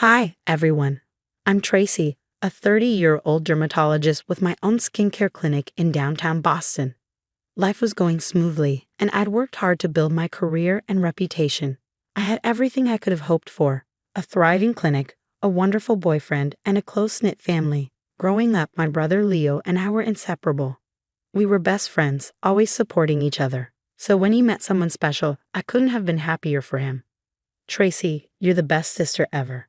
Hi, everyone. I'm Tracy, a 30-year-old dermatologist with my own skincare clinic in downtown Boston. Life was going smoothly, and I'd worked hard to build my career and reputation. I had everything I could have hoped for: a thriving clinic, a wonderful boyfriend, and a close-knit family. Growing up, my brother Leo and I were inseparable. We were best friends, always supporting each other. So when he met someone special, I couldn't have been happier for him. Tracy, you're the best sister ever.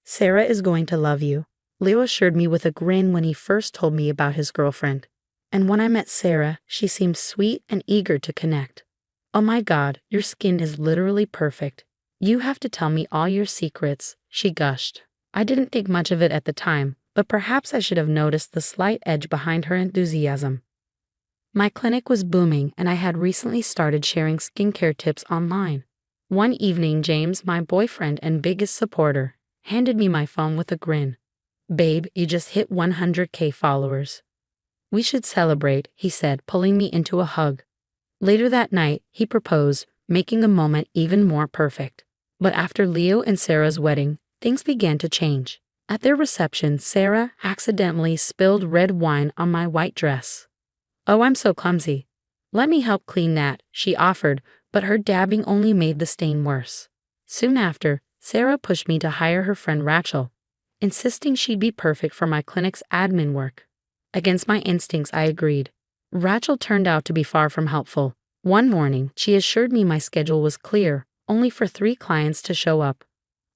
Sarah is going to love you, Leo assured me with a grin when he first told me about his girlfriend. And when I met Sarah, she seemed sweet and eager to connect. Oh my God, your skin is literally perfect. You have to tell me all your secrets, she gushed. I didn't think much of it at the time, but perhaps I should have noticed the slight edge behind her enthusiasm. My clinic was booming, and I had recently started sharing skincare tips online. One evening, James, my boyfriend and biggest supporter, handed me my phone with a grin. "Babe, you just hit 100K followers. We should celebrate," he said, pulling me into a hug. Later that night, he proposed, making the moment even more perfect. But after Leo and Sarah's wedding, things began to change. At their reception, Sarah accidentally spilled red wine on my white dress. "Oh, I'm so clumsy. Let me help clean that," she offered, but her dabbing only made the stain worse. Soon after, Sarah pushed me to hire her friend Rachel, insisting she'd be perfect for my clinic's admin work. Against my instincts, I agreed. Rachel turned out to be far from helpful. One morning, she assured me my schedule was clear, only for 3 clients to show up.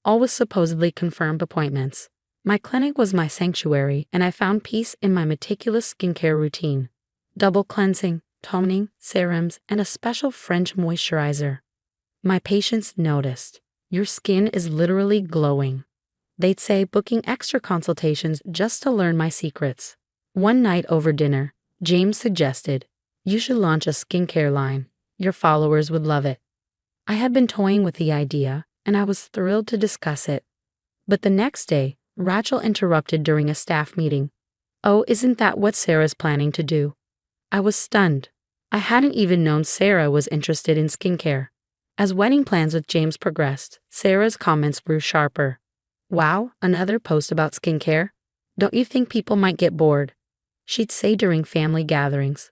All with supposedly confirmed appointments. My clinic was my sanctuary, and I found peace in my meticulous skincare routine. Double cleansing, toning, serums, and a special French moisturizer. My patients noticed. "Your skin is literally glowing." They'd say, booking extra consultations just to learn my secrets. One night over dinner, James suggested, "You should launch a skincare line. Your followers would love it." I had been toying with the idea, and I was thrilled to discuss it. But the next day, Rachel interrupted during a staff meeting. "Oh, isn't that what Sarah's planning to do?" I was stunned. I hadn't even known Sarah was interested in skincare. As wedding plans with James progressed, Sarah's comments grew sharper. "Wow, another post about skincare? Don't you think people might get bored?" she'd say during family gatherings.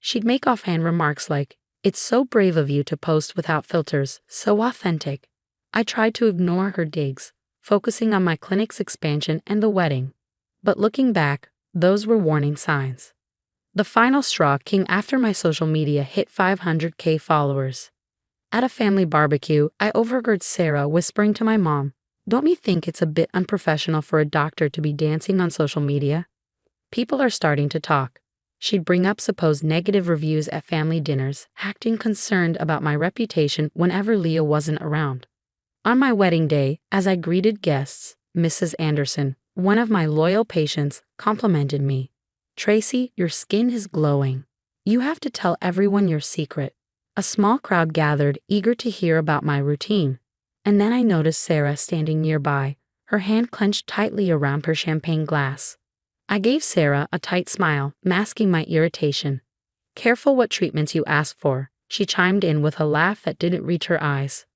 She'd make offhand remarks like, "It's so brave of you to post without filters, so authentic." I tried to ignore her digs, focusing on my clinic's expansion and the wedding. But looking back, those were warning signs. The final straw came after my social media hit 500K followers. At a family barbecue, I overheard Sarah whispering to my mom, "Don't you think it's a bit unprofessional for a doctor to be dancing on social media? People are starting to talk." She'd bring up supposed negative reviews at family dinners, acting concerned about my reputation whenever Leah wasn't around. On my wedding day, as I greeted guests, Mrs. Anderson, one of my loyal patients, complimented me. "Tracy, your skin is glowing. You have to tell everyone your secret." A small crowd gathered, eager to hear about my routine. And then I noticed Sarah standing nearby, her hand clenched tightly around her champagne glass. I gave Sarah a tight smile, masking my irritation. "Careful what treatments you ask for," she chimed in with a laugh that didn't reach her eyes.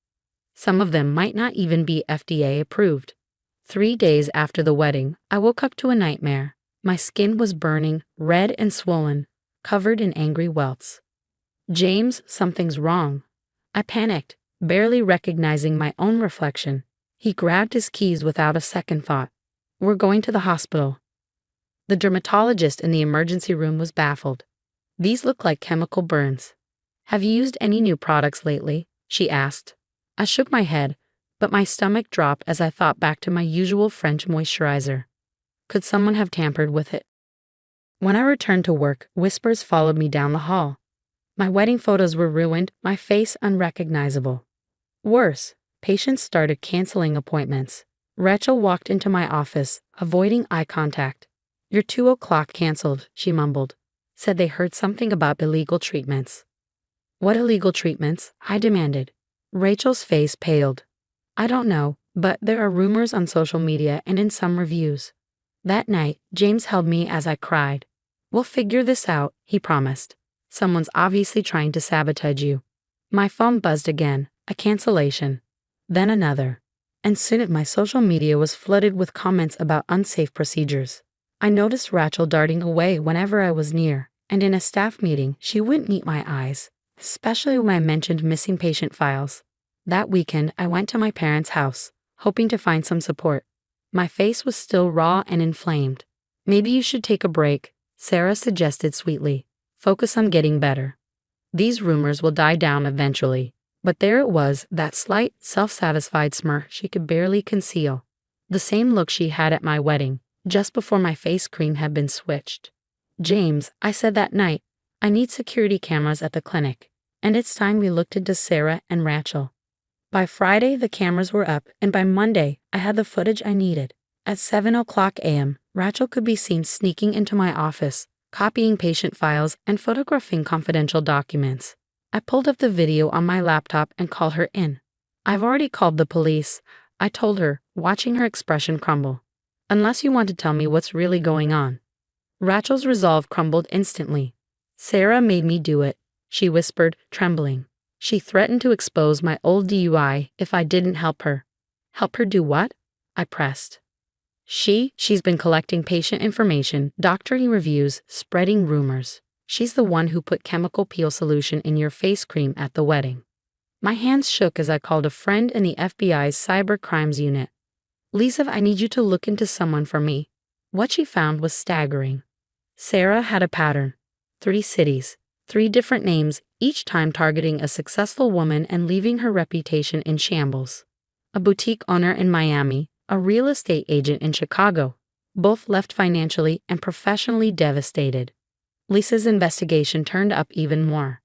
"Some of them might not even be FDA approved." 3 days after the wedding, I woke up to a nightmare. My skin was burning, red and swollen, covered in angry welts. "James, something's wrong." I panicked, barely recognizing my own reflection. He grabbed his keys without a second thought. "We're going to the hospital." The dermatologist in the emergency room was baffled. "These look like chemical burns. Have you used any new products lately?" she asked. I shook my head, but my stomach dropped as I thought back to my usual French moisturizer. Could someone have tampered with it? When I returned to work, whispers followed me down the hall. My wedding photos were ruined, my face unrecognizable. Worse, patients started canceling appointments. Rachel walked into my office, avoiding eye contact. "Your 2 o'clock canceled," she mumbled. Said they heard something about illegal treatments. "What illegal treatments?" I demanded. Rachel's face paled. "I don't know, but there are rumors on social media and in some reviews." That night, James held me as I cried. "We'll figure this out," he promised. "Someone's obviously trying to sabotage you." My phone buzzed again, a cancellation. Then another. and soon my social media was flooded with comments about unsafe procedures. I noticed Rachel darting away whenever I was near, and in a staff meeting, she wouldn't meet my eyes, especially when I mentioned missing patient files. That weekend, I went to my parents' house, hoping to find some support. My face was still raw and inflamed. Maybe you should take a break, Sarah suggested sweetly. Focus on getting better. These rumors will die down eventually. But there it was, that slight, self-satisfied smirk she could barely conceal. The same look she had at my wedding, just before my face cream had been switched. James, I said that night, I need security cameras at the clinic. And it's time we looked into Sarah and Rachel. By Friday, the cameras were up, and by Monday, I had the footage I needed. At 7:00 a.m., Rachel could be seen sneaking into my office, copying patient files and photographing confidential documents. I pulled up the video on my laptop and called her in. I've already called the police, I told her, watching her expression crumble. Unless you want to tell me what's really going on. Rachel's resolve crumbled instantly. Sarah made me do it, she whispered, trembling. She threatened to expose my old DUI if I didn't help her. Help her do what? I pressed. She's been collecting patient information, doctoring reviews, spreading rumors. She's the one who put chemical peel solution in your face cream at the wedding. My hands shook as I called a friend in the FBI's cyber crimes unit. Lisa, I need you to look into someone for me. What she found was staggering. Sarah had a pattern. 3 cities, 3 different names, each time targeting a successful woman and leaving her reputation in shambles. A boutique owner in Miami, a real estate agent in Chicago, both left financially and professionally devastated. Lisa's investigation turned up even more.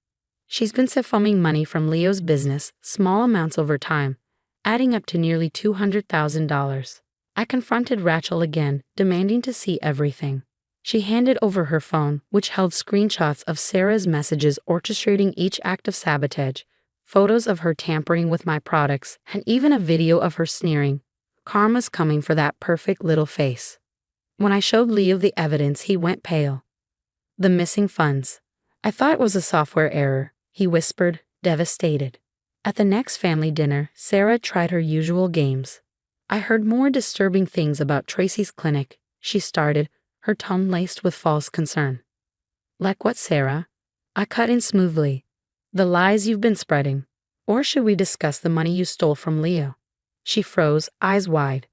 She's been siphoning money from Leo's business, small amounts over time, adding up to nearly $200,000. I confronted Rachel again, demanding to see everything. She handed over her phone, which held screenshots of Sarah's messages orchestrating each act of sabotage, photos of her tampering with my products, and even a video of her sneering. Karma's coming for that perfect little face. When I showed Leo the evidence, he went pale. The missing funds. I thought it was a software error, he whispered, devastated. At the next family dinner, Sarah tried her usual games. I heard more disturbing things about Tracy's clinic, she started, her tone laced with false concern. Like what, Sarah? I cut in smoothly. The lies you've been spreading. Or should we discuss the money you stole from Leo? She froze, eyes wide.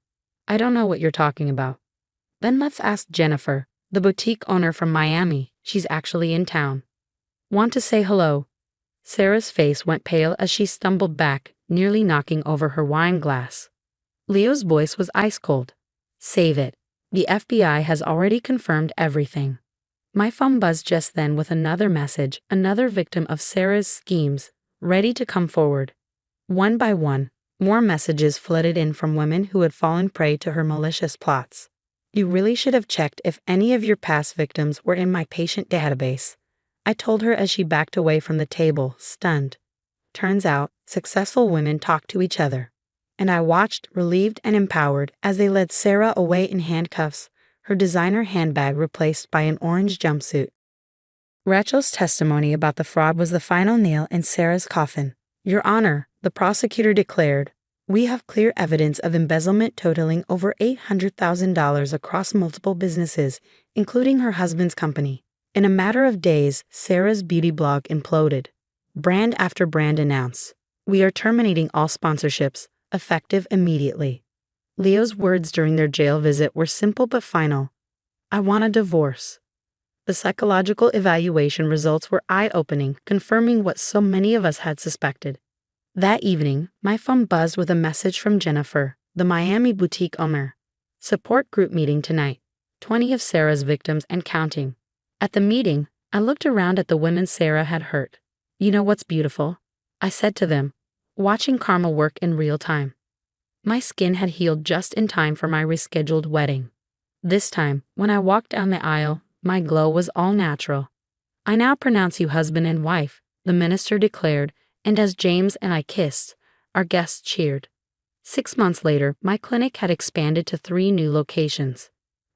I don't know what you're talking about. Then let's ask Jennifer, the boutique owner from Miami. She's actually in town. Want to say hello? Sarah's face went pale as she stumbled back, nearly knocking over her wine glass. Leo's voice was ice cold. Save it. The FBI has already confirmed everything. My phone buzzed just then with another message, another victim of Sarah's schemes, ready to come forward. One by one, more messages flooded in from women who had fallen prey to her malicious plots. You really should have checked if any of your past victims were in my patient database, I told her as she backed away from the table, stunned. Turns out, successful women talk to each other. And I watched, relieved and empowered, as they led Sarah away in handcuffs, her designer handbag replaced by an orange jumpsuit. Rachel's testimony about the fraud was the final nail in Sarah's coffin. Your Honor, the prosecutor declared, we have clear evidence of embezzlement totaling over $800,000 across multiple businesses, including her husband's company. In a matter of days, Sarah's beauty blog imploded. Brand after brand announced, we are terminating all sponsorships, effective immediately. Leo's words during their jail visit were simple but final. I want a divorce. The psychological evaluation results were eye-opening, confirming what so many of us had suspected. That evening, my phone buzzed with a message from Jennifer, the Miami boutique owner. Support group meeting tonight. 20 of Sarah's victims and counting. At the meeting, I looked around at the women Sarah had hurt. You know what's beautiful? I said to them, watching karma work in real time. My skin had healed just in time for my rescheduled wedding. This time, when I walked down the aisle, my glow was all natural. I now pronounce you husband and wife, the minister declared, and as James and I kissed, our guests cheered. 6 months later, my clinic had expanded to 3 new locations.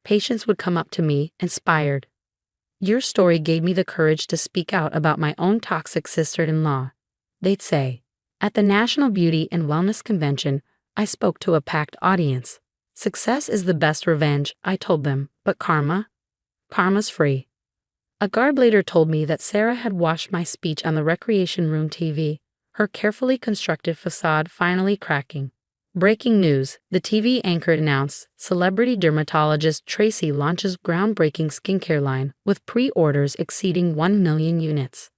Patients would come up to me, inspired. Your story gave me the courage to speak out about my own toxic sister-in-law. They'd say, at the National Beauty and Wellness Convention, I spoke to a packed audience. Success is the best revenge, I told them, but karma? Karma's free. A guard later told me that Sarah had watched my speech on the recreation room TV, her carefully constructed facade finally cracking. Breaking news, the TV anchor announced celebrity dermatologist Tracy launches groundbreaking skincare line with pre-orders exceeding 1 million units.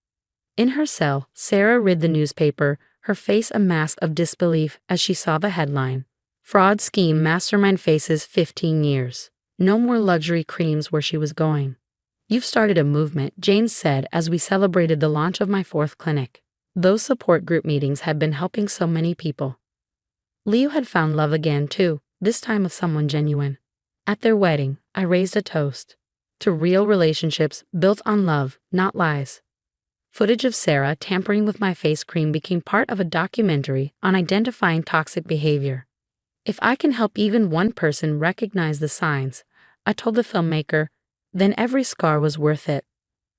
In her cell, Sarah read the newspaper, her face a mask of disbelief as she saw the headline. Fraud scheme mastermind faces 15 years. No more luxury creams where she was going. You've started a movement, James said as we celebrated the launch of my 4th clinic. Those support group meetings had been helping so many people. Leo had found love again too, this time with someone genuine. At their wedding, I raised a toast to real relationships built on love, not lies. Footage of Sarah tampering with my face cream became part of a documentary on identifying toxic behavior. If I can help even one person recognize the signs, I told the filmmaker, then every scar was worth it.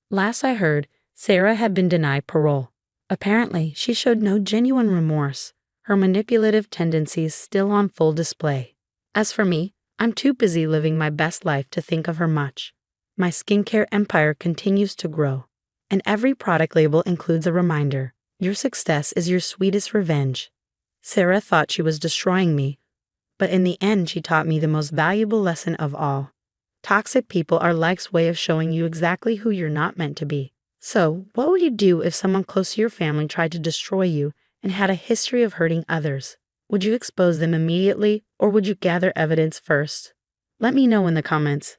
Last I heard, Sarah had been denied parole. Apparently, she showed no genuine remorse, her manipulative tendencies still on full display. As for me, I'm too busy living my best life to think of her much. My skincare empire continues to grow, and every product label includes a reminder, your success is your sweetest revenge. Sarah thought she was destroying me, but in the end she taught me the most valuable lesson of all. Toxic people are life's way of showing you exactly who you're not meant to be. So, what would you do if someone close to your family tried to destroy you and had a history of hurting others? Would you expose them immediately, or would you gather evidence first? Let me know in the comments.